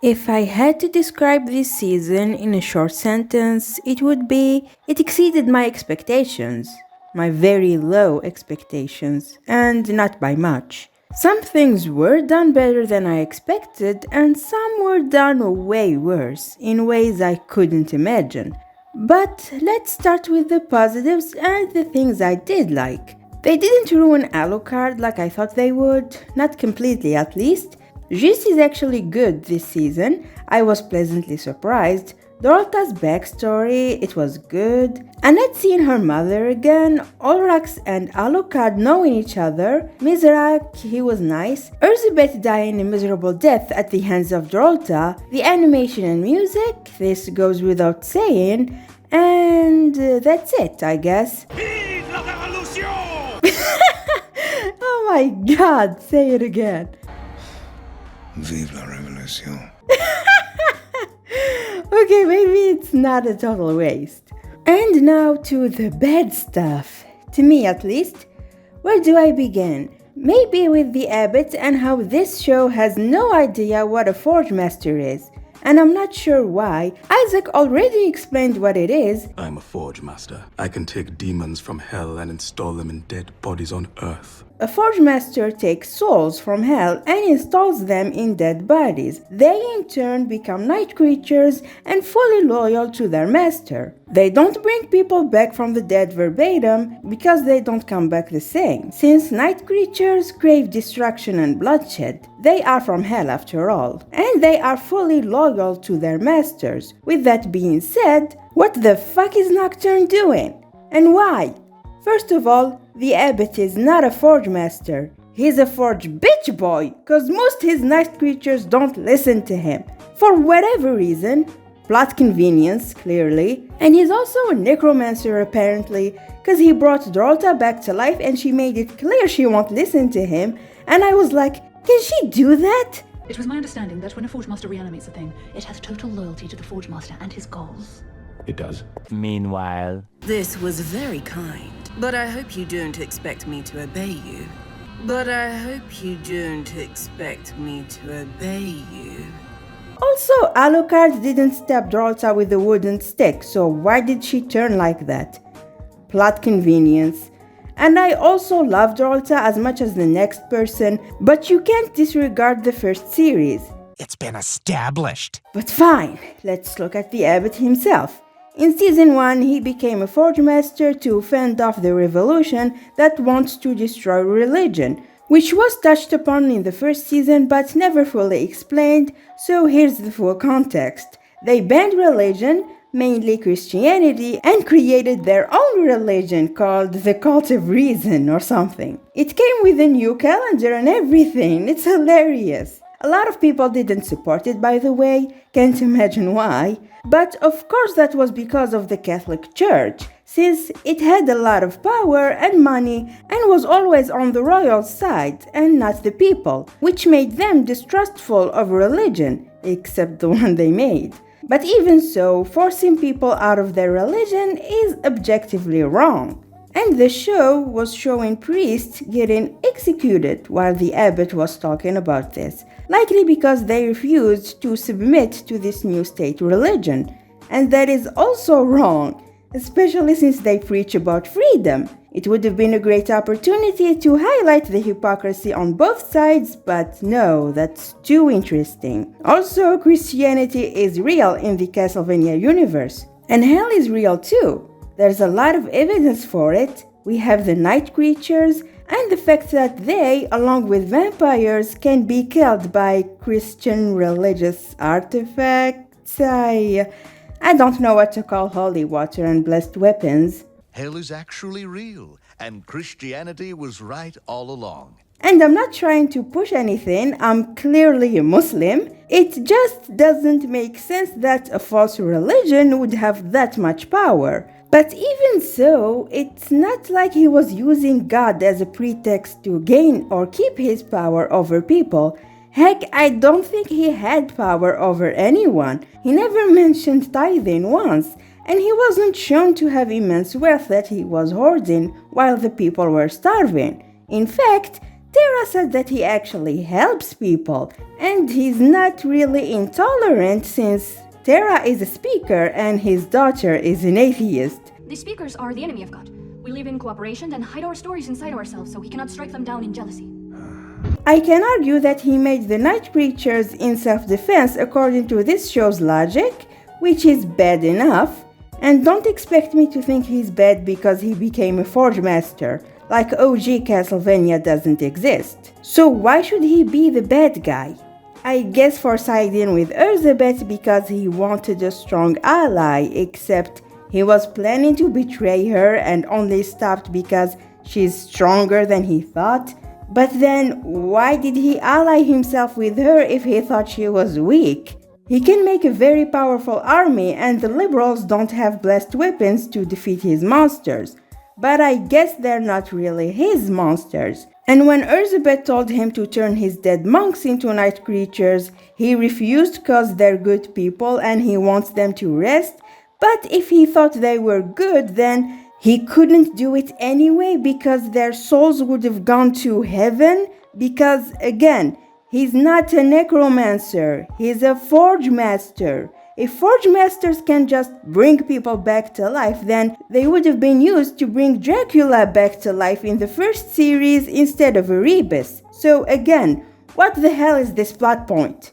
If I had to describe this season in a short sentence, it would be it exceeded my expectations, my very low expectations, and not by much. Some things were done better than I expected, and some were done way worse, in ways I couldn't imagine. But let's start with the positives and the things I did like. They didn't ruin Alucard like I thought they would, not completely at least. Juste is actually good this season. I was pleasantly surprised. Drolta's backstory, it was good. Annette seeing her mother again. Ulrax and Alucard knowing each other. Mizrak, he was nice. Erzsebet dying a miserable death at the hands of Drolta. The animation and music, this goes without saying. And that's it, I guess. Vive la révolution! Oh my god, say it again. Vive la révolution. Okay, maybe it's not a total waste. And now to the bad stuff. To me at least. Where do I begin? Maybe with the Abbott and how this show has no idea what a Forge Master is. And I'm not sure why. Isaac already explained what it is. I'm a Forge Master. I can take demons from hell and install them in dead bodies on Earth. A Forge Master takes souls from hell and installs them in dead bodies. They in turn become night creatures and fully loyal to their master. They don't bring people back from the dead verbatim because they don't come back the same. Since night creatures crave destruction and bloodshed, they are from hell after all. And they are fully loyal to their masters. With that being said, what the fuck is Nocturne doing? And why? First of all, the Abbott is not a Forge Master. He's a Forge bitch boy, cause most his night creatures don't listen to him. For whatever reason, plot convenience, clearly. And he's also a necromancer apparently, cause he brought Drolta back to life and she made it clear she won't listen to him. And I was like, can she do that? It was my understanding that when a Forge Master reanimates a thing, it has total loyalty to the Forge Master and his goals. It does. Meanwhile, This was very kind, but I hope you don't expect me to obey you. Also, Alucard didn't stab Drolta with a wooden stick, so why did she turn like that? Plot convenience. And I also love Drolta as much as the next person, but you can't disregard the first series. it's been established. But fine, let's look at the Abbott himself. In Season 1, he became a Forge Master to fend off the revolution that wants to destroy religion, which was touched upon in the first season but never fully explained, so here's the full context. They banned religion, mainly Christianity, and created their own religion called the Cult of Reason or something. It came with a new calendar and everything, it's hilarious. A lot of people didn't support it, by the way, can't imagine why. But of course that was because of the Catholic Church, since it had a lot of power and money and was always on the royal side and not the people, which made them distrustful of religion, except the one they made. But even so, forcing people out of their religion is objectively wrong. And the show was showing priests getting executed while the Abbott was talking about this, likely because they refused to submit to this new state religion. And that is also wrong, especially since they preach about freedom. It would have been a great opportunity to highlight the hypocrisy on both sides, but no, that's too interesting. Also, Christianity is real in the Castlevania universe, and hell is real too. There's a lot of evidence for it. We have the night creatures, and the fact that they, along with vampires, can be killed by Christian religious artifacts. I don't know what to call holy water and blessed weapons. Hell is actually real, and Christianity was right all along. And I'm not trying to push anything, I'm clearly a Muslim. It just doesn't make sense that a false religion would have that much power. But even so, it's not like he was using God as a pretext to gain or keep his power over people. Heck, I don't think he had power over anyone. He never mentioned tithing once, and he wasn't shown to have immense wealth that he was hoarding while the people were starving. In fact, Tera said that he actually helps people, and he's not really intolerant since Tera is a speaker and his daughter is an atheist. The speakers are the enemy of God. We live in cooperation and hide our stories inside ourselves so we cannot strike them down in jealousy. I can argue that he made the night creatures in self-defense according to this show's logic, which is bad enough, and don't expect me to think he's bad because he became a Forge Master, like OG Castlevania doesn't exist. So why should he be the bad guy? I guess for siding with Erzsebet because he wanted a strong ally, except he was planning to betray her and only stopped because she's stronger than he thought. But then, why did he ally himself with her if he thought she was weak? He can make a very powerful army and the liberals don't have blessed weapons to defeat his monsters. But I guess they're not really his monsters. And when Erzsebet told him to turn his dead monks into night creatures, he refused cause they're good people and he wants them to rest. But if he thought they were good, then he couldn't do it anyway because their souls would have gone to heaven. Because, again, he's not a necromancer, he's a Forge Master. If Forge Masters can just bring people back to life, then they would have been used to bring Dracula back to life in the first series instead of Erebus. So again, what the hell is this plot point?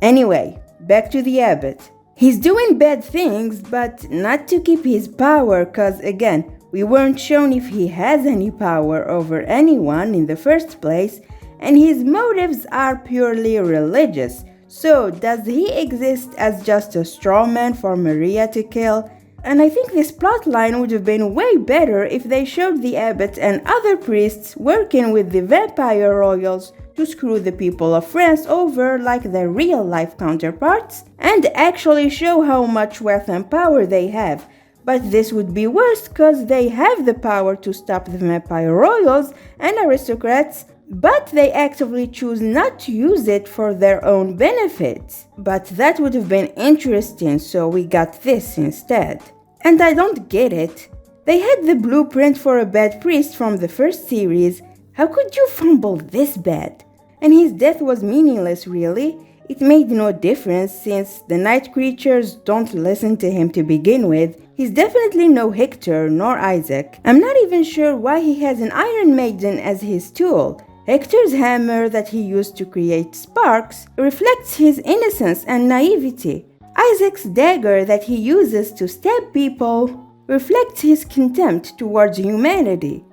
Anyway, back to the Abbott. He's doing bad things, but not to keep his power, cause again, we weren't shown if he has any power over anyone in the first place, and his motives are purely religious. So, does he exist as just a straw man for Maria to kill? And I think this plotline would have been way better if they showed the Abbot and other priests working with the vampire royals to screw the people of France over like their real-life counterparts, and actually show how much wealth and power they have. But this would be worse cause they have the power to stop the vampire royals and aristocrats, but they actively choose not to use it for their own benefits. But that would have been interesting, so we got this instead. And I don't get it. They had the blueprint for a bad priest from the first series. How could you fumble this bad? And his death was meaningless, really. It made no difference since the night creatures don't listen to him to begin with. He's definitely no Hector nor Isaac. I'm not even sure why he has an Iron Maiden as his tool. Hector's hammer that he used to create sparks reflects his innocence and naivety. Isaac's dagger that he uses to stab people reflects his contempt towards humanity.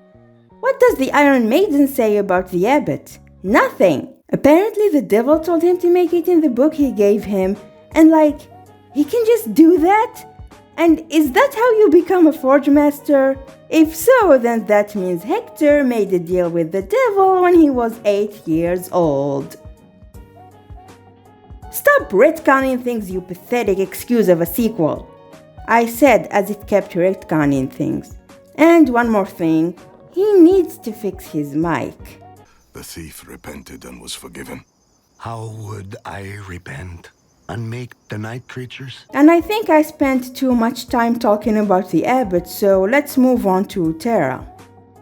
What does the Iron Maiden say about the Abbot? Nothing! Apparently the devil told him to make it in the book he gave him, and he can just do that? And is that how you become a Forge Master? If so, then that means Hector made a deal with the devil when he was 8 years old. Stop retconning things, you pathetic excuse of a sequel, I said as it kept retconning things. And one more thing, he needs to fix his mic. The thief repented and was forgiven. How would I repent? Unmake the night creatures? And I think I spent too much time talking about the Abbot, so let's move on to Tera.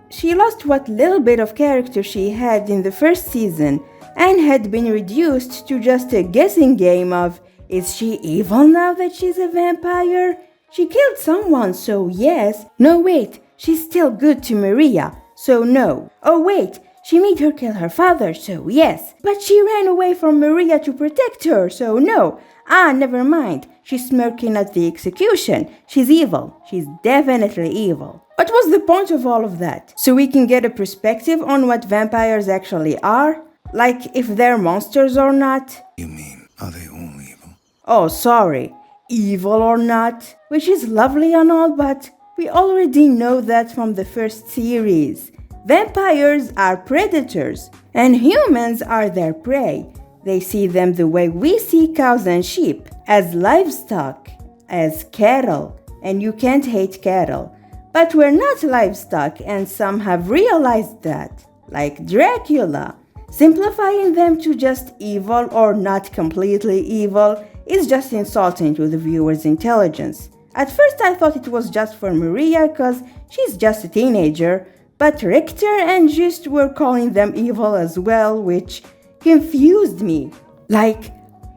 She lost what little bit of character she had in the first season and had been reduced to just a guessing game of, is she evil now that she's a vampire? She killed someone, so yes. No, wait, she's still good to Maria, so no. Oh wait, she made her kill her father, so yes. But she ran away from Maria to protect her, so no. Never mind. She's smirking at the execution. She's evil. She's definitely evil. What was the point of all of that? So we can get a perspective on what vampires actually are? Like if they're monsters or not? You mean, are they all evil? Oh, sorry. Evil or not? Which is lovely and all, but we already know that from the first series. Vampires are predators, and humans are their prey. They see them the way we see cows and sheep, as livestock, as cattle, and you can't hate cattle. But we're not livestock, and some have realized that, like Dracula. Simplifying them to just evil or not completely evil is just insulting to the viewer's intelligence. At first I thought it was just for Maria, cause she's just a teenager, But Richter and Juste were calling them evil as well, which confused me. Like,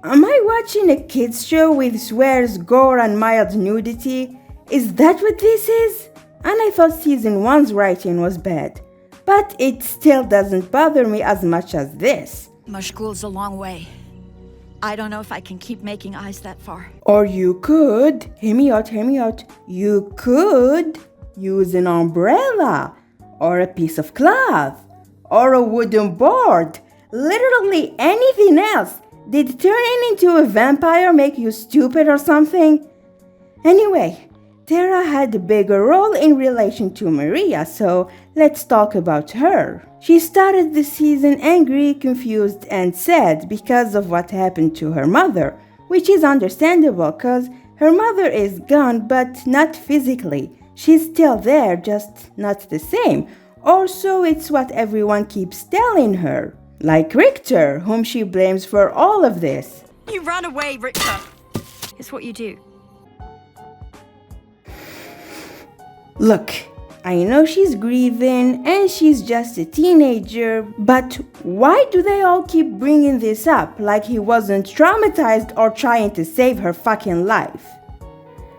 am I watching a kids show with swears, gore, and mild nudity? Is that what this is? And I thought season 1's writing was bad. But it still doesn't bother me as much as this. Mashgul's a long way. I don't know if I can keep making eyes that far. Or you could, hear me out, you could use an umbrella, or a piece of cloth, or a wooden board, literally anything else. Did turning into a vampire make you stupid or something? Anyway, Tera had a bigger role in relation to Maria, so let's talk about her. She started the season angry, confused, and sad because of what happened to her mother, which is understandable because her mother is gone, but not physically. She's still there, just not the same. Or so it's what everyone keeps telling her. Like Richter, whom she blames for all of this. You ran away, Richter. It's what you do. Look, I know she's grieving and she's just a teenager, but why do they all keep bringing this up like he wasn't traumatized or trying to save her fucking life?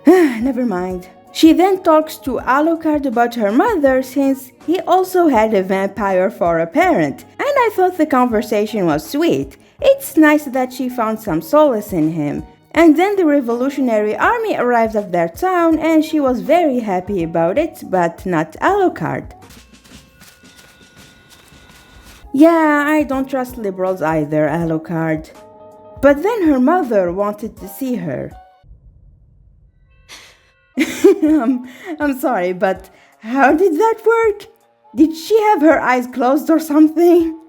Never mind. She then talks to Alucard about her mother since he also had a vampire for a parent, and I thought the conversation was sweet. It's nice that she found some solace in him. And then the Revolutionary Army arrived at their town and she was very happy about it, but not Alucard. Yeah, I don't trust liberals either, Alucard. But then her mother wanted to see her. I'm sorry, but how did that work? Did she have her eyes closed or something?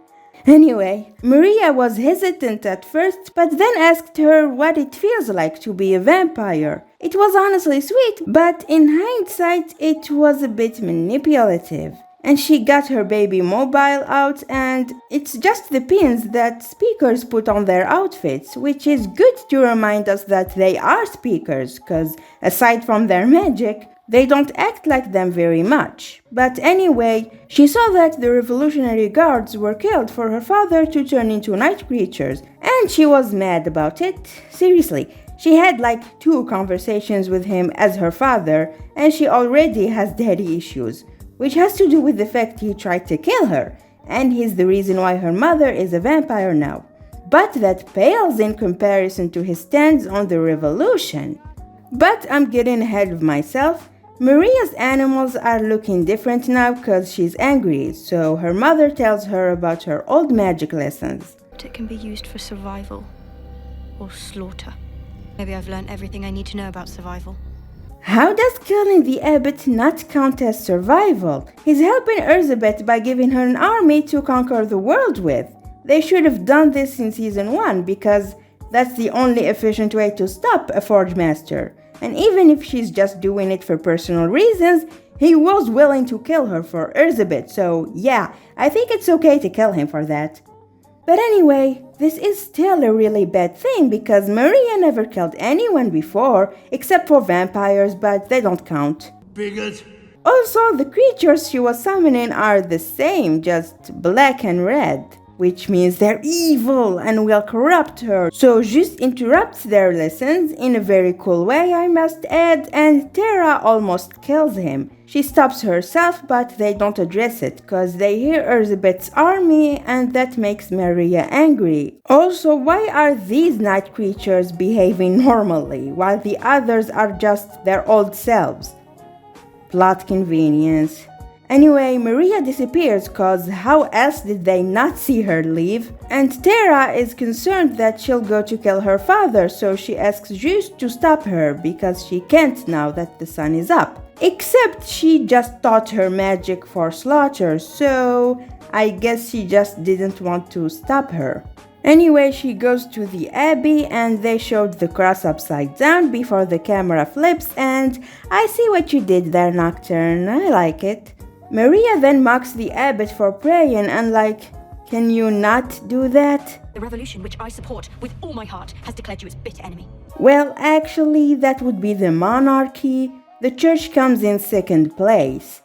Anyway, Maria was hesitant at first, but then asked her what it feels like to be a vampire. It was honestly sweet, but in hindsight, it was a bit manipulative. And she got her baby mobile out, and it's just the pins that speakers put on their outfits, which is good to remind us that they are speakers, cause aside from their magic, they don't act like them very much. But anyway, she saw that the Revolutionary Guards were killed for her father to turn into night creatures, and she was mad about it. Seriously, she had like 2 conversations with him as her father, and she already has daddy issues, which has to do with the fact he tried to kill her, and he's the reason why her mother is a vampire now. But that pales in comparison to his stance on the revolution. But I'm getting ahead of myself. Maria's animals are looking different now because she's angry, so her mother tells her about her old magic lessons. It can be used for survival or slaughter. Maybe I've learned everything I need to know about survival. How does killing the Abbott not count as survival? He's helping Erzsebet by giving her an army to conquer the world with. They should have done this in season 1 because that's the only efficient way to stop a Forge Master. And even if she's just doing it for personal reasons, he was willing to kill her for Erzsebet, so yeah, I think it's okay to kill him for that. But anyway, this is still a really bad thing because Maria never killed anyone before, except for vampires, but they don't count. Bigot. Also, the creatures she was summoning are the same, just black and red, which means they're evil and will corrupt her. So Juste interrupts their lessons in a very cool way, I must add, and Tera almost kills him. She stops herself, but they don't address it, cause they hear Erzsebet's army, and that makes Maria angry. Also, why are these night creatures behaving normally, while the others are just their old selves? Plot convenience. Anyway, Maria disappears cause how else did they not see her leave? And Tera is concerned that she'll go to kill her father, so she asks Juste to stop her because she can't now that the sun is up. Except she just taught her magic for slaughter, so I guess she just didn't want to stop her. Anyway, she goes to the abbey and they showed the cross upside down before the camera flips, and I see what you did there, Nocturne. I like it. Maria then mocks the abbot for praying and like, can you not do that? The revolution, which I support with all my heart, has declared you its bitter enemy. Well, actually, that would be the monarchy. The church comes in second place.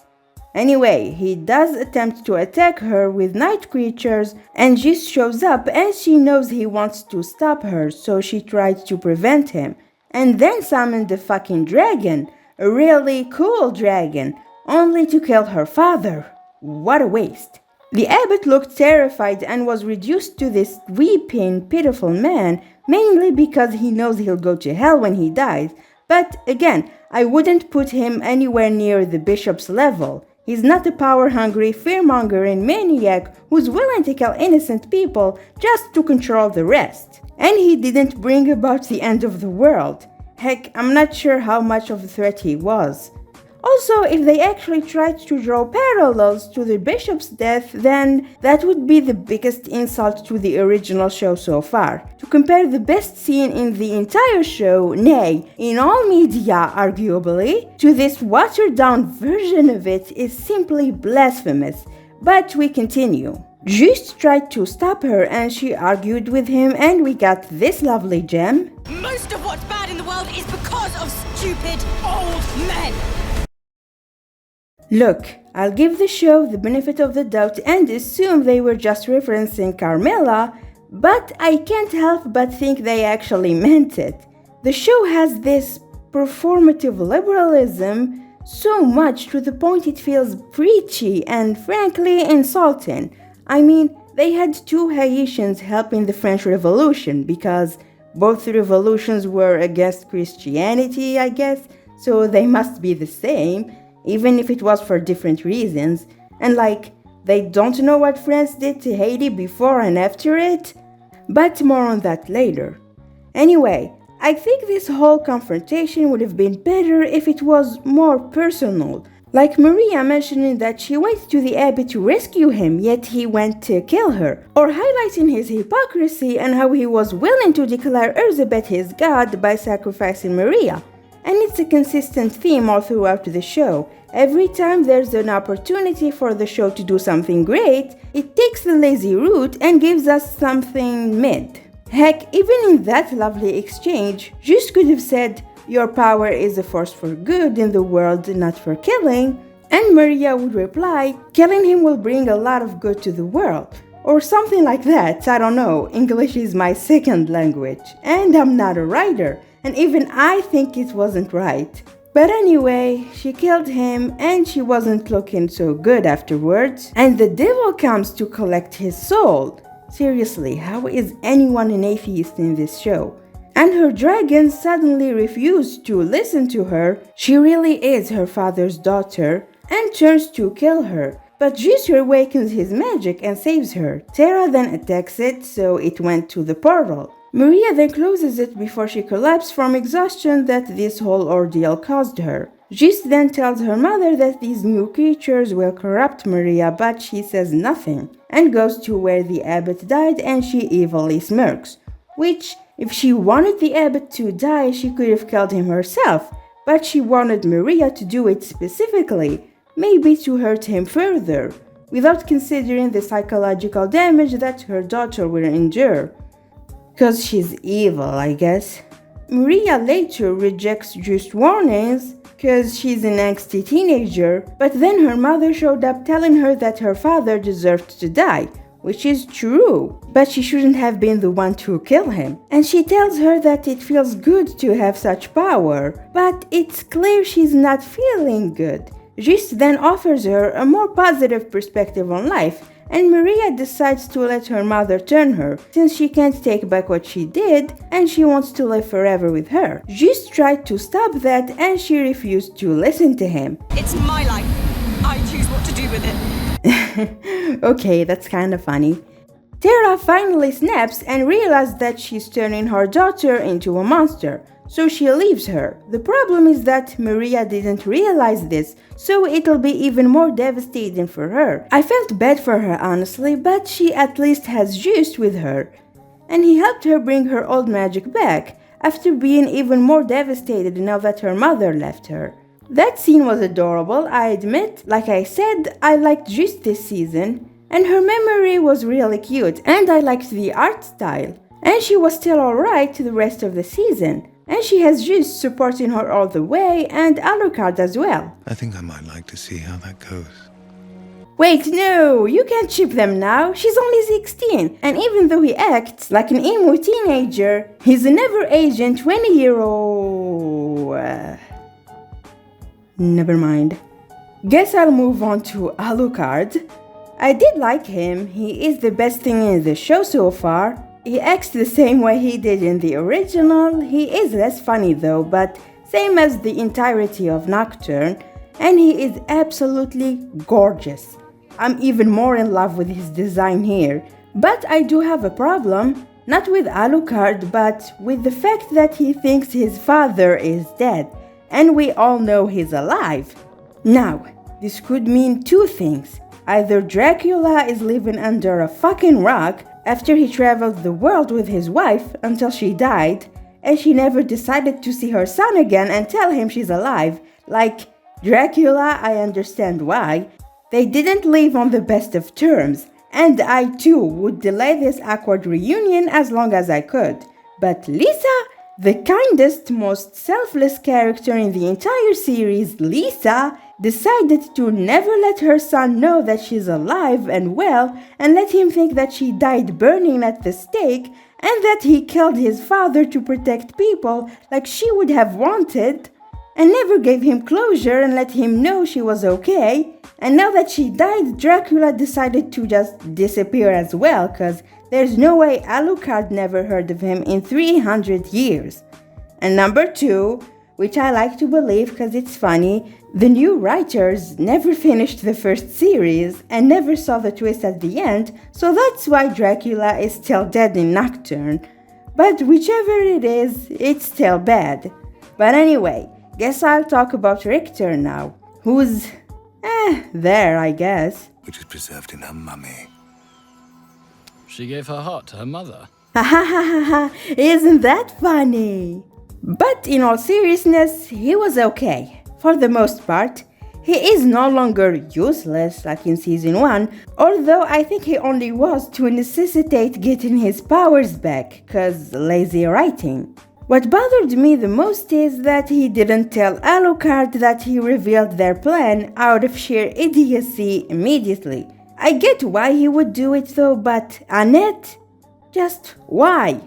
Anyway, he does attempt to attack her with night creatures, and Juste shows up and she knows he wants to stop her, so she tried to prevent him. And then summoned the fucking dragon, a really cool dragon, only to kill her father. What a waste. The abbot looked terrified and was reduced to this weeping, pitiful man, mainly because he knows he'll go to hell when he dies. But again, I wouldn't put him anywhere near the bishop's level. He's not a power-hungry, fear-mongering maniac who's willing to kill innocent people just to control the rest. And he didn't bring about the end of the world. Heck, I'm not sure how much of a threat he was. Also, if they actually tried to draw parallels to the bishop's death, then that would be the biggest insult to the original show so far. To compare the best scene in the entire show, nay, in all media arguably, to this watered-down version of it is simply blasphemous. But we continue. Juste tried to stop her and she argued with him, and we got this lovely gem. Most of what's bad in the world is because of stupid old men! Look, I'll give the show the benefit of the doubt and assume they were just referencing Carmilla, but I can't help but think they actually meant it. The show has this performative liberalism so much to the point it feels preachy and frankly insulting. I mean, they had two Haitians helping the French Revolution because both revolutions were against Christianity, I guess, so they must be the same. Even if it was for different reasons, and like, they don't know what France did to Haiti before and after it? But more on that later. Anyway, I think this whole confrontation would have been better if it was more personal, like Maria mentioning that she went to the abbot to rescue him, yet he went to kill her, or highlighting his hypocrisy and how he was willing to declare Erzsebet his god by sacrificing Maria. And it's a consistent theme all throughout the show. Every time there's an opportunity for the show to do something great, it takes the lazy route and gives us something mid. Heck, even in that lovely exchange, Juste could have said, "Your power is a force for good in the world, not for killing," and Maria would reply, "Killing him will bring a lot of good to the world." Or something like that, I don't know. English is my second language, and I'm not a writer. And even I think it wasn't right. But anyway, she killed him and she wasn't looking so good afterwards. And the devil comes to collect his soul. Seriously, how is anyone an atheist in this show? And her dragon suddenly refused to listen to her. She really is her father's daughter and turns to kill her. But Juste awakens his magic and saves her. Tera then attacks it, so it went to the portal. Maria then closes it before she collapsed from exhaustion that this whole ordeal caused her. Juste then tells her mother that these new creatures will corrupt Maria, but she says nothing, and goes to where the abbot died and she evilly smirks. Which, if she wanted the abbot to die, she could have killed him herself, but she wanted Maria to do it specifically, maybe to hurt him further, without considering the psychological damage that her daughter will endure. 'Cause she's evil, I guess. Maria later rejects Juste's warnings, 'cause she's an angsty teenager, but then her mother showed up telling her that her father deserved to die, which is true, but she shouldn't have been the one to kill him. And she tells her that it feels good to have such power, but it's clear she's not feeling good. Juste then offers her a more positive perspective on life, and Maria decides to let her mother turn her, since she can't take back what she did, and she wants to live forever with her. Juste tried to stop that, and she refused to listen to him. It's my life. I choose what to do with it. Okay, that's kind of funny. Tera finally snaps and realizes that she's turning her daughter into a monster, so she leaves her. The problem is that Maria didn't realize this, so it'll be even more devastating for her. I felt bad for her honestly, but she at least has Juste with her. And he helped her bring her old magic back, after being even more devastated now that her mother left her. That scene was adorable, I admit. Like I said, I liked Juste this season, and her memory was really cute, and I liked the art style. And she was still alright the rest of the season. And she has Juste supporting her all the way, and Alucard as well. I think I might like to see how that goes. Wait, no, you can't ship them now. She's only 16, and even though he acts like an emo teenager, he's a never-aging 20-year-old... Never mind. Guess I'll move on to Alucard. I did like him. He is the best thing in the show so far. He acts the same way he did in the original. He is less funny though, but same as the entirety of Nocturne, and he is absolutely gorgeous. I'm even more in love with his design here. But I do have a problem, not with Alucard, but with the fact that he thinks his father is dead, and we all know he's alive. Now, this could mean two things. Either Dracula is living under a fucking rock after he traveled the world with his wife until she died, and she never decided to see her son again and tell him she's alive. Like, Dracula, I understand why. They didn't live on the best of terms, and I too would delay this awkward reunion as long as I could. But Lisa, the kindest, most selfless character in the entire series, Lisa, decided to never let her son know that she's alive and well, and let him think that she died burning at the stake, and that he killed his father to protect people like she would have wanted, and never gave him closure and let him know she was okay. And now that she died, Dracula decided to just disappear as well, cause there's no way Alucard never heard of him in 300 years. And number two, which I like to believe cause it's funny, the new writers never finished the first series and never saw the twist at the end, so that's why Dracula is still dead in Nocturne. But whichever it is, it's still bad. But anyway, guess I'll talk about Richter now, who's there, I guess. Which is preserved in her mummy. She gave her heart to her mother. Ha ha ha ha ha, isn't that funny? But in all seriousness, he was okay. For the most part, he is no longer useless like in season 1, although I think he only was to necessitate getting his powers back, cause lazy writing. What bothered me the most is that he didn't tell Alucard that he revealed their plan out of sheer idiocy immediately. I get why he would do it though, but Annette? Just why?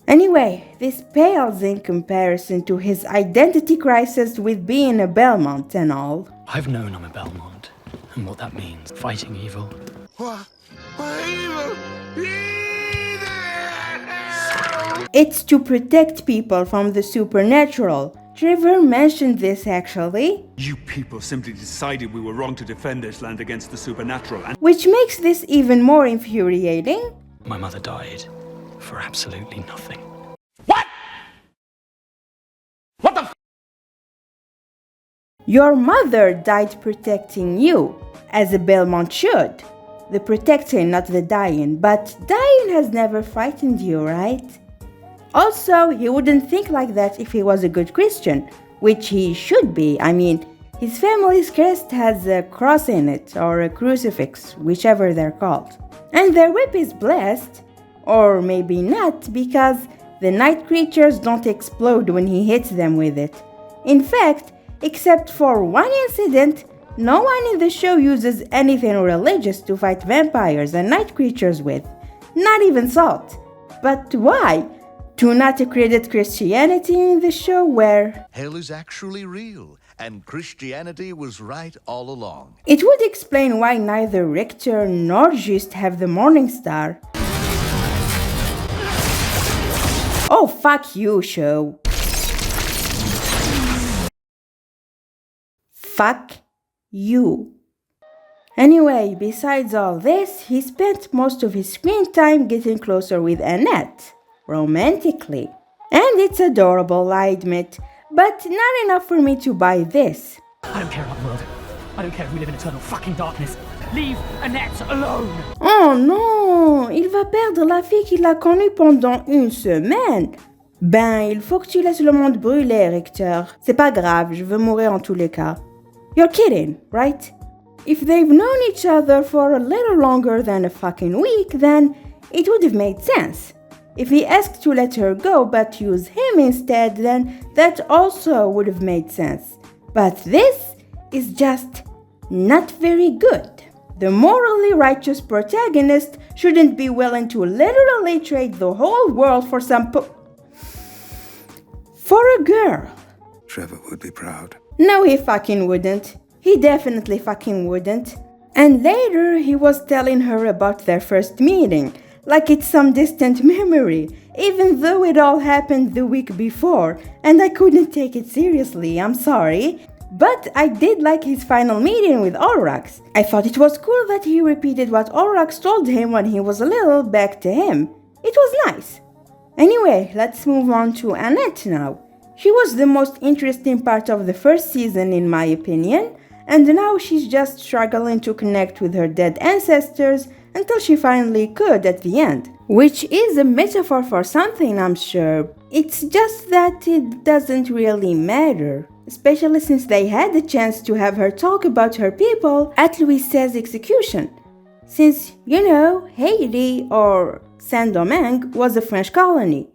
Anyway, this pales in comparison to his identity crisis with being a Belmont and all. I've known I'm a Belmont, and what that means. Fighting evil. It's to protect people from the supernatural. Trevor mentioned this actually. You people simply decided we were wrong to defend this land against the supernatural, and which makes this even more infuriating. My mother died for absolutely nothing. What? What the Your mother died protecting you, as a Belmont should. The protecting, not the dying, but dying has never frightened you, right? Also, he wouldn't think like that if he was a good Christian, which he should be. I mean, his family's crest has a cross in it, or a crucifix, whichever they're called. And their whip is blessed, or maybe not, because the night creatures don't explode when he hits them with it. In fact, except for one incident, no one in the show uses anything religious to fight vampires and night creatures with. Not even salt. But why? To not accredit Christianity in the show where hell is actually real, and Christianity was right all along. It would explain why neither Richter nor Juste have the Morning Star. Oh, fuck you, show. Fuck you. Anyway, besides all this, he spent most of his screen time getting closer with Annette. Romantically. And it's adorable, I admit, but not enough for me to buy this. I don't care about the world. I don't care if we live in eternal fucking darkness. Leave Annette alone! Oh non! Il va perdre la fille qu'il a connue pendant une semaine. Ben, il faut que tu laisses le monde brûler, Richter. C'est pas grave, je veux mourir en tous les cas. You're kidding, right? If they've known each other for a little longer than a fucking week, then it would have made sense. If he asked to let her go but use him instead, then that also would have made sense. But this is just not very good. The morally righteous protagonist shouldn't be willing to literally trade the whole world for for a girl. Trevor would be proud. No, he fucking wouldn't. He definitely fucking wouldn't. And later, he was telling her about their first meeting, like it's some distant memory, even though it all happened the week before, and I couldn't take it seriously, I'm sorry. But I did like his final meeting with Olrax. I thought it was cool that he repeated what Olrax told him when he was little back to him. It was nice. Anyway, let's move on to Annette now. She was the most interesting part of the first season in my opinion, and now she's just struggling to connect with her dead ancestors until she finally could at the end. Which is a metaphor for something, I'm sure. It's just that it doesn't really matter. Especially since they had the chance to have her talk about her people at Louise's execution. Since, Haiti or Saint-Domingue was a French colony.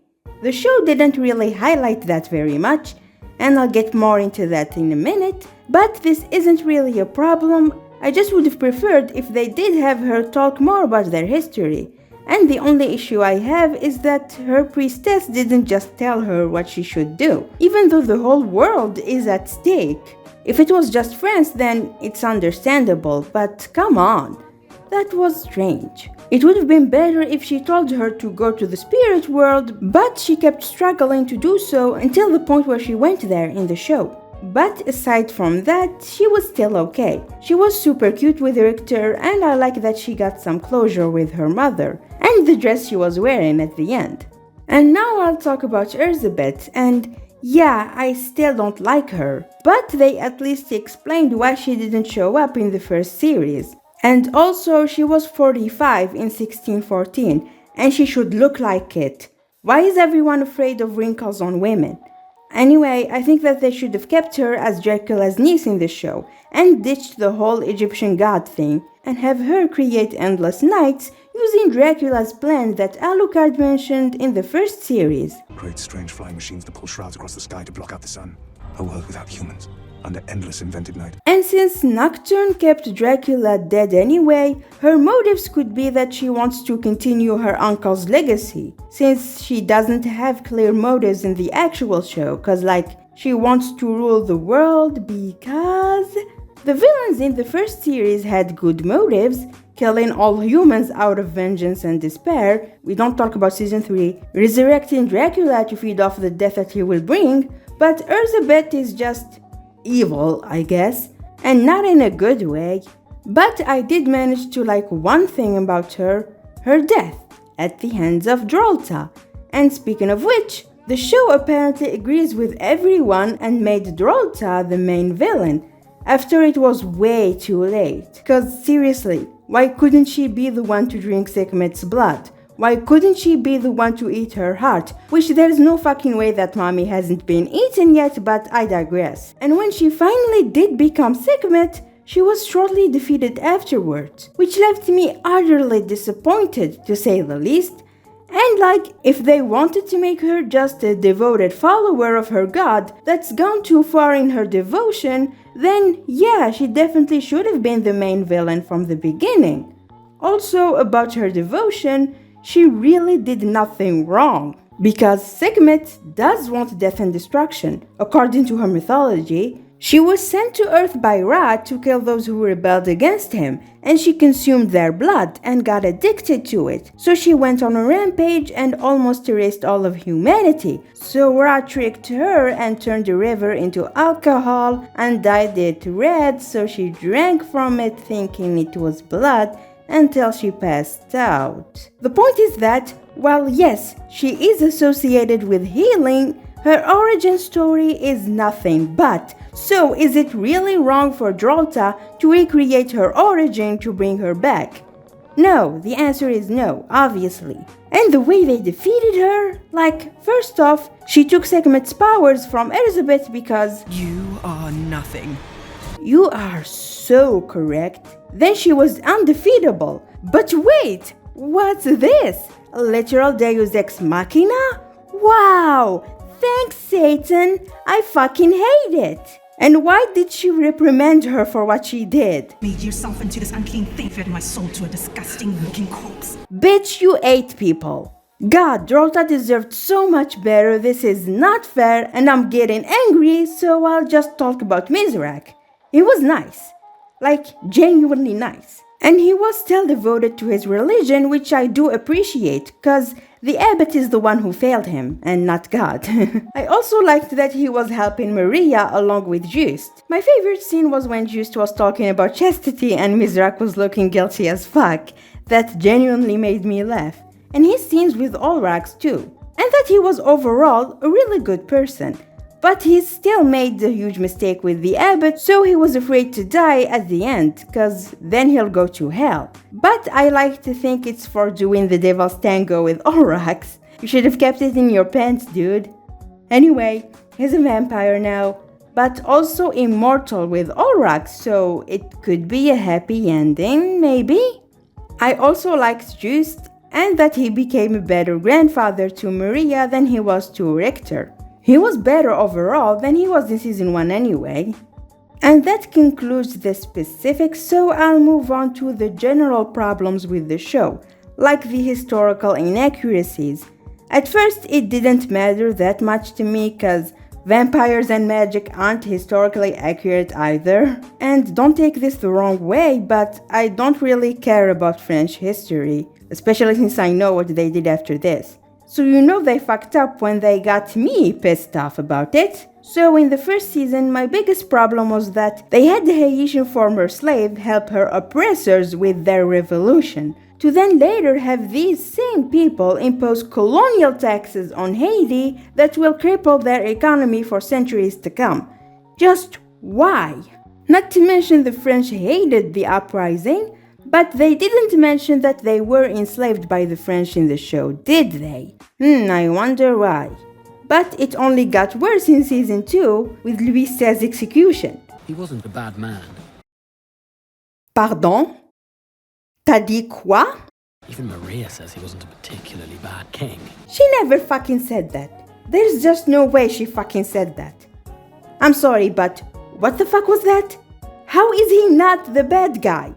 The show didn't really highlight that very much, and I'll get more into that in a minute, but this isn't really a problem. I just would have preferred if they did have her talk more about their history. And the only issue I have is that her priestess didn't just tell her what she should do, even though the whole world is at stake. If it was just France, then it's understandable, but come on. That was strange. It would have been better if she told her to go to the spirit world, but she kept struggling to do so until the point where she went there in the show. But aside from that, she was still okay. She was super cute with Richter, and I like that she got some closure with her mother, and the dress she was wearing at the end. And now I'll talk about Erzsebet, and yeah, I still don't like her, but they at least explained why she didn't show up in the first series. And also, she was 45 in 1614, and she should look like it. Why is everyone afraid of wrinkles on women? Anyway, I think that they should have kept her as Dracula's niece in the show, and ditched the whole Egyptian god thing, and have her create endless nights using Dracula's plan that Alucard mentioned in the first series. Great strange flying machines that pull shrouds across the sky to block out the sun. A world without humans, under endless invented night. And since Nocturne kept Dracula dead anyway, her motives could be that she wants to continue her uncle's legacy, since she doesn't have clear motives in the actual show, cause she wants to rule the world because... The villains in the first series had good motives, killing all humans out of vengeance and despair, we don't talk about season 3, resurrecting Dracula to feed off the death that he will bring, but Erzsebet is just evil, I guess, and not in a good way. But I did manage to like one thing about her death, at the hands of Drolta. And speaking of which, the show apparently agrees with everyone and made Drolta the main villain, after it was way too late. Cause seriously, why couldn't she be the one to drink Sekhmet's blood? Why couldn't she be the one to eat her heart? Which there's no fucking way that mommy hasn't been eaten yet, but I digress. And when she finally did become Sekhmet, she was shortly defeated afterwards, which left me utterly disappointed, to say the least. And if they wanted to make her just a devoted follower of her god that's gone too far in her devotion, then yeah, she definitely should have been the main villain from the beginning. Also, about her devotion, she really did nothing wrong, because Sekhmet does want death and destruction. According to her mythology, she was sent to Earth by Ra to kill those who rebelled against him, and she consumed their blood and got addicted to it. So she went on a rampage and almost erased all of humanity. So Ra tricked her and turned the river into alcohol and dyed it red, so she drank from it thinking it was blood until she passed out. The point is that, while yes, she is associated with healing, her origin story is nothing but. So is it really wrong for Drolta to recreate her origin to bring her back? No, the answer is no, obviously. And the way they defeated her, first off, she took Sekhmet's powers from Erzsebet because... You are nothing. You are so correct. Then she was undefeatable. But wait, what's this? A literal deus ex machina? Wow! Thanks, Satan! I fucking hate it! And why did she reprimand her for what she did? Made yourself into this unclean thing, fed my soul to a disgusting walking corpse. Bitch, you ate people. God, Drolta deserved so much better. This is not fair, and I'm getting angry, so I'll just talk about Mizrak. He was nice. Like, genuinely nice. And he was still devoted to his religion, which I do appreciate, cause the Abbott is the one who failed him, and not God. I also liked that he was helping Maria along with Juste. My favorite scene was when Juste was talking about chastity and Mizrak was looking guilty as fuck. That genuinely made me laugh. And his scenes with Olrax too. And that he was overall a really good person. But he still made the huge mistake with the Abbott, so he was afraid to die at the end, cause then he'll go to hell. But I like to think it's for doing the devil's tango with Olrax. You should have kept it in your pants, dude. Anyway, he's a vampire now, but also immortal with Olrax, so it could be a happy ending, maybe? I also liked Juste, and that he became a better grandfather to Maria than he was to Richter. He was better overall than he was in season 1 anyway. And that concludes the specifics, so I'll move on to the general problems with the show, like the historical inaccuracies. At first, it didn't matter that much to me, cause vampires and magic aren't historically accurate either. And don't take this the wrong way, but I don't really care about French history, especially since I know what they did after this. So you know they fucked up when they got me pissed off about it. So in the first season, my biggest problem was that they had the Haitian former slave help her oppressors with their revolution, to then later have these same people impose colonial taxes on Haiti that will cripple their economy for centuries to come. Just why? Not to mention the French hated the uprising, but they didn't mention that they were enslaved by the French in the show, did they? I wonder why. But it only got worse in season 2 with Louis XVI's execution. He wasn't a bad man. Pardon? T'as dit quoi? Even Maria says he wasn't a particularly bad king. She never fucking said that. There's just no way she fucking said that. I'm sorry, but what the fuck was that? How is he not the bad guy?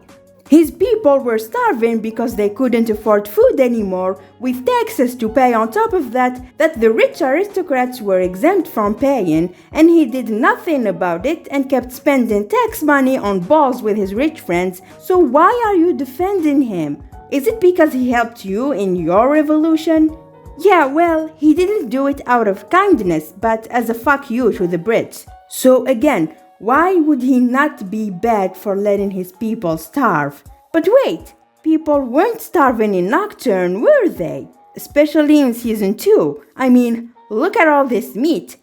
His people were starving because they couldn't afford food anymore, with taxes to pay on top of that the rich aristocrats were exempt from paying, and he did nothing about it and kept spending tax money on balls with his rich friends. So why are you defending him? Is it because he helped you in your revolution? Yeah, well, he didn't do it out of kindness, but as a fuck you to the Brits. So again, why would he not be bad for letting his people starve? But wait, people weren't starving in Nocturne, were they? Especially in season 2. I mean, look at all this meat.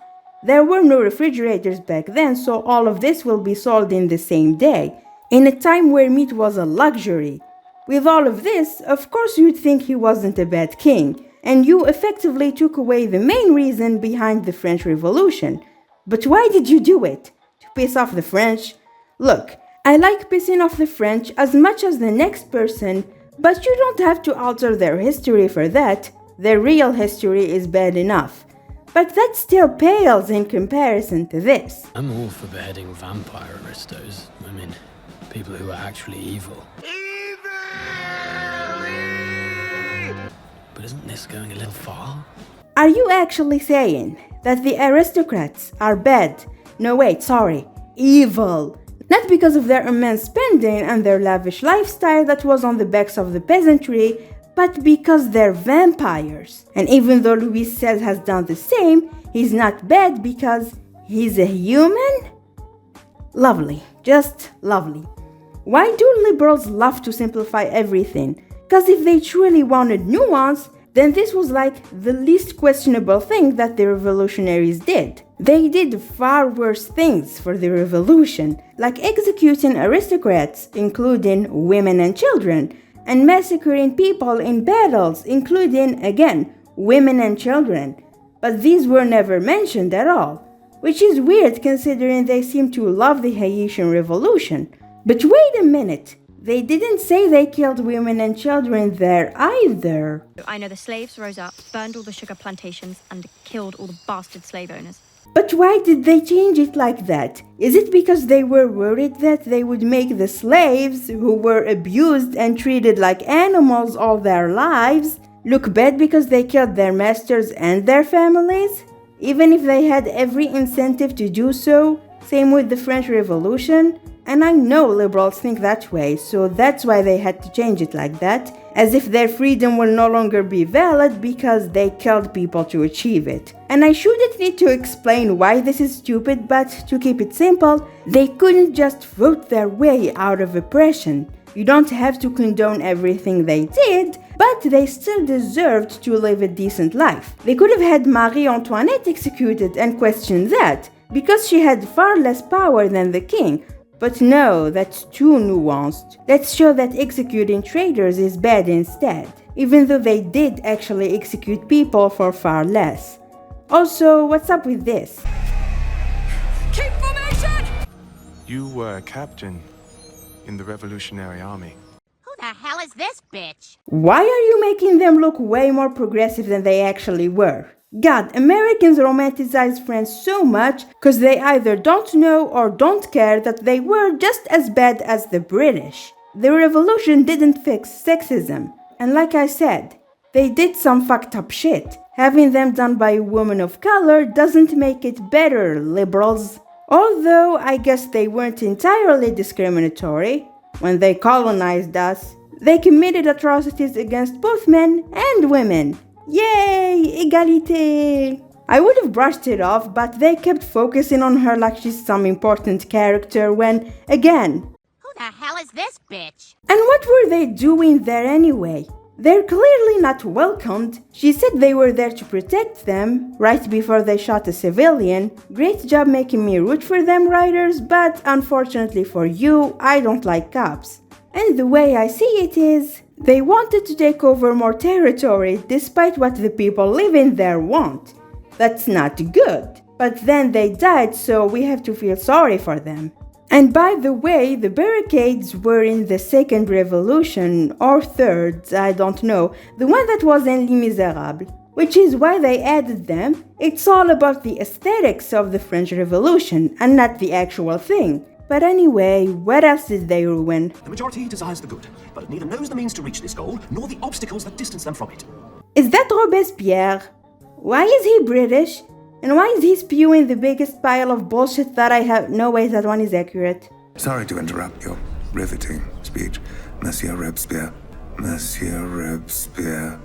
There were no refrigerators back then, so all of this will be sold in the same day, in a time where meat was a luxury. With all of this, of course you'd think he wasn't a bad king, and you effectively took away the main reason behind the French Revolution. But why did you do it? Piss off the French? Look, I like pissing off the French as much as the next person, but you don't have to alter their history for that. Their real history is bad enough. But that still pales in comparison to this. I'm all for beheading vampire aristos. I mean, people who are actually evil. But isn't this going a little far? Are you actually saying that the aristocrats are bad? No wait, sorry, evil. Not because of their immense spending and their lavish lifestyle that was on the backs of the peasantry, but because they're vampires. And even though Louis XVI has done the same, he's not bad because he's a human? Lovely, just lovely. Why do liberals love to simplify everything? Because if they truly wanted nuance, then this was like the least questionable thing that the revolutionaries did. They did far worse things for the revolution, like executing aristocrats, including women and children, and massacring people in battles, including, again, women and children. But these were never mentioned at all, which is weird considering they seem to love the Haitian Revolution. But wait a minute, They didn't say they killed women and children there either. I know the slaves rose up, burned all the sugar plantations, and killed all the bastard slave owners. But why did they change it like that? Is it because they were worried that they would make the slaves, who were abused and treated like animals all their lives, look bad because they killed their masters and their families? Even if they had every incentive to do so, same with the French Revolution. And I know liberals think that way, so that's why they had to change it like that, as if their freedom will no longer be valid because they killed people to achieve it. And I shouldn't need to explain why this is stupid, but to keep it simple, they couldn't just vote their way out of oppression. You don't have to condone everything they did, but they still deserved to live a decent life. They could have had Marie Antoinette executed and questioned that, because she had far less power than the king. But no, that's too nuanced. Let's show that executing traitors is bad instead, even though they did actually execute people for far less. Also, what's up with this? Keep formation! You were a captain in the Revolutionary Army. Who the hell is this bitch? Why are you making them look way more progressive than they actually were? God, Americans romanticize France so much because they either don't know or don't care that they were just as bad as the British. The revolution didn't fix sexism. And like I said, they did some fucked up shit. Having them done by a woman of color doesn't make it better, liberals. Although I guess they weren't entirely discriminatory. When they colonized us, they committed atrocities against both men and women. Yay! Égalité! I would have brushed it off, but they kept focusing on her like she's some important character when, again... Who the hell is this bitch? And what were they doing there anyway? They're clearly not welcomed. She said they were there to protect them, right before they shot a civilian. Great job making me root for them, writers, but unfortunately for you, I don't like cops. And the way I see it is, they wanted to take over more territory despite what the people living there want. That's not good. But then they died, so we have to feel sorry for them. And by the way, the barricades were in the second revolution, or third, I don't know, the one that was in Les Miserables, which is why they added them. It's all about the aesthetics of the French Revolution, and not the actual thing. But anyway, what else did they ruin? The majority desires the good, but it neither knows the means to reach this goal, nor the obstacles that distance them from it. Is that Robespierre? Why is he British? And why is he spewing the biggest pile of bullshit that I have no way that one is accurate? Sorry to interrupt your riveting speech, Monsieur Robespierre. Monsieur Robespierre.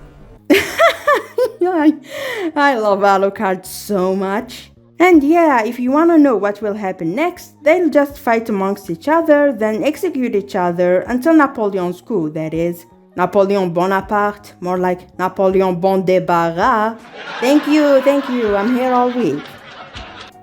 I love Alucard so much. And yeah, if you wanna know what will happen next, they'll just fight amongst each other, then execute each other until Napoleon's coup, that is. Napoleon Bonaparte, more like Napoleon Bon Débarras. Thank you, I'm here all week.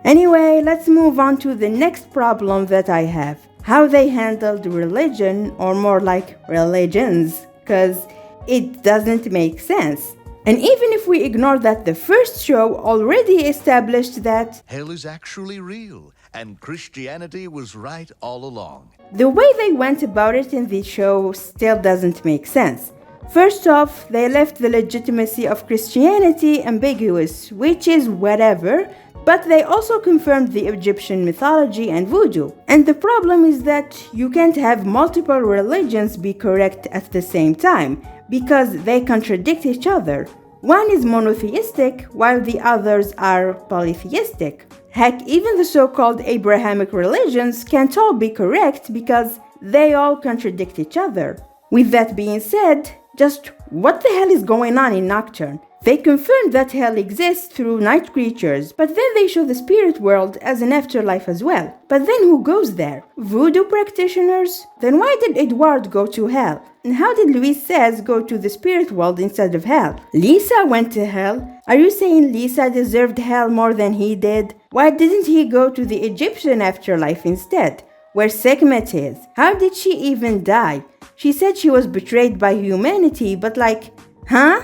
Anyway, let's move on to the next problem that I have. How they handled religion, or more like religions, cause it doesn't make sense. And even if we ignore that the first show already established that hell is actually real, and Christianity was right all along. The way they went about it in the show still doesn't make sense. First off, they left the legitimacy of Christianity ambiguous, which is whatever, but they also confirmed the Egyptian mythology and voodoo. And the problem is that you can't have multiple religions be correct at the same time, because they contradict each other. One is monotheistic, while the others are polytheistic. Heck, even the so-called Abrahamic religions can't all be correct because they all contradict each other. With that being said, just what the hell is going on in Nocturne? They confirmed that hell exists through night creatures, but then they show the spirit world as an afterlife as well. But then who goes there? Voodoo practitioners? Then why did Edouard go to hell? And how did Louis XVI go to the spirit world instead of hell? Lisa went to hell. Are you saying Lisa deserved hell more than he did? Why didn't he go to the Egyptian afterlife instead, where Sekhmet is? How did she even die? She said she was betrayed by humanity, but like, huh?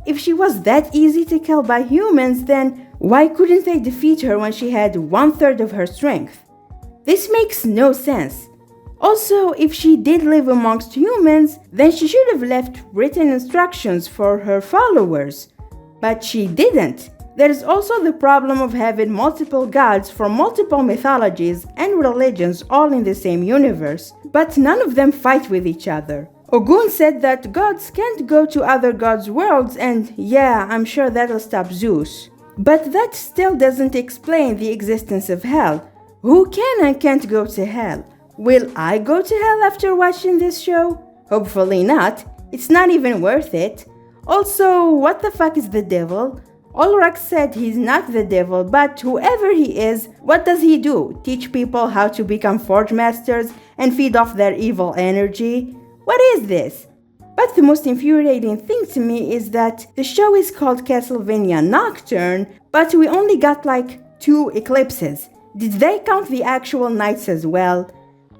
If she was that easy to kill by humans, then why couldn't they defeat her when she had 1/3 of her strength? This makes no sense. Also, if she did live amongst humans, then she should have left written instructions for her followers. But she didn't. There is also the problem of having multiple gods from multiple mythologies and religions all in the same universe, but none of them fight with each other. Ogun said that gods can't go to other gods' worlds, and yeah, I'm sure that'll stop Zeus. But that still doesn't explain the existence of hell. Who can and can't go to hell? Will I go to hell after watching this show? Hopefully not. It's not even worth it. Also, what the fuck is the devil? Ulrich said he's not the devil, but whoever he is, what does he do? Teach people how to become forge masters and feed off their evil energy? What is this? But the most infuriating thing to me is that the show is called Castlevania Nocturne, but we only got like 2 eclipses. Did they count the actual nights as well?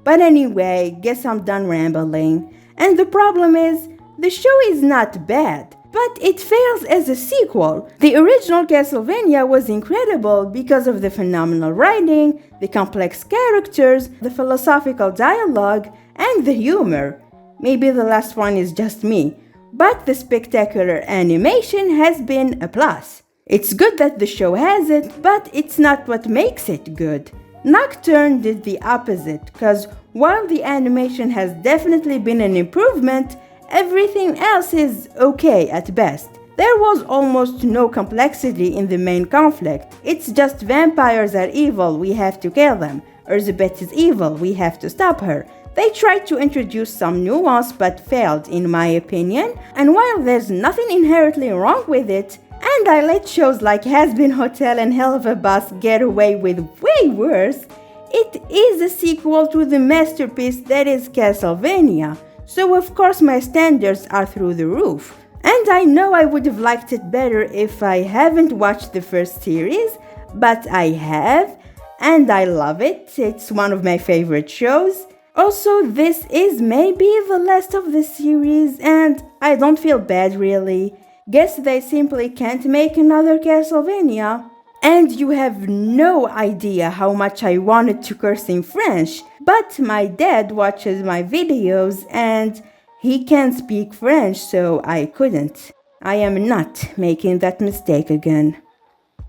But anyway, guess I'm done rambling. And the problem is, the show is not bad, but it fails as a sequel. The original Castlevania was incredible because of the phenomenal writing, the complex characters, the philosophical dialogue, and the humor. Maybe the last one is just me, but the spectacular animation has been a plus. It's good that the show has it, but it's not what makes it good. Nocturne did the opposite, cause while the animation has definitely been an improvement, everything else is okay at best. There was almost no complexity in the main conflict. It's just vampires are evil, we have to kill them. Erzsebet is evil, we have to stop her. They tried to introduce some nuance but failed in my opinion, and while there's nothing inherently wrong with it, and I let shows like Has Been Hotel and Hell of a Boss get away with way worse, it is a sequel to the masterpiece that is Castlevania, so of course my standards are through the roof. And I know I would have liked it better if I haven't watched the first series, but I have, and I love it. It's one of my favorite shows. Also, this is maybe the last of the series, and I don't feel bad really. Guess they simply can't make another Castlevania. And you have no idea how much I wanted to curse in French, but my dad watches my videos and he can't speak French, so I couldn't. I am not making that mistake again.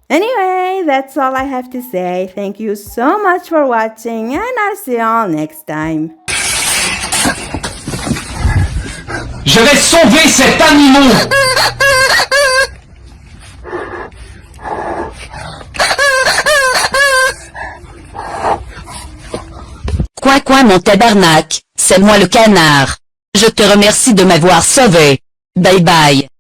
Anyway, that's all I have to say. Thank you so much for watching, and I'll see you all next time. Je vais sauver cet animal! Quoi mon tabarnak, c'est moi le canard. Je te remercie de m'avoir sauvé. Bye bye.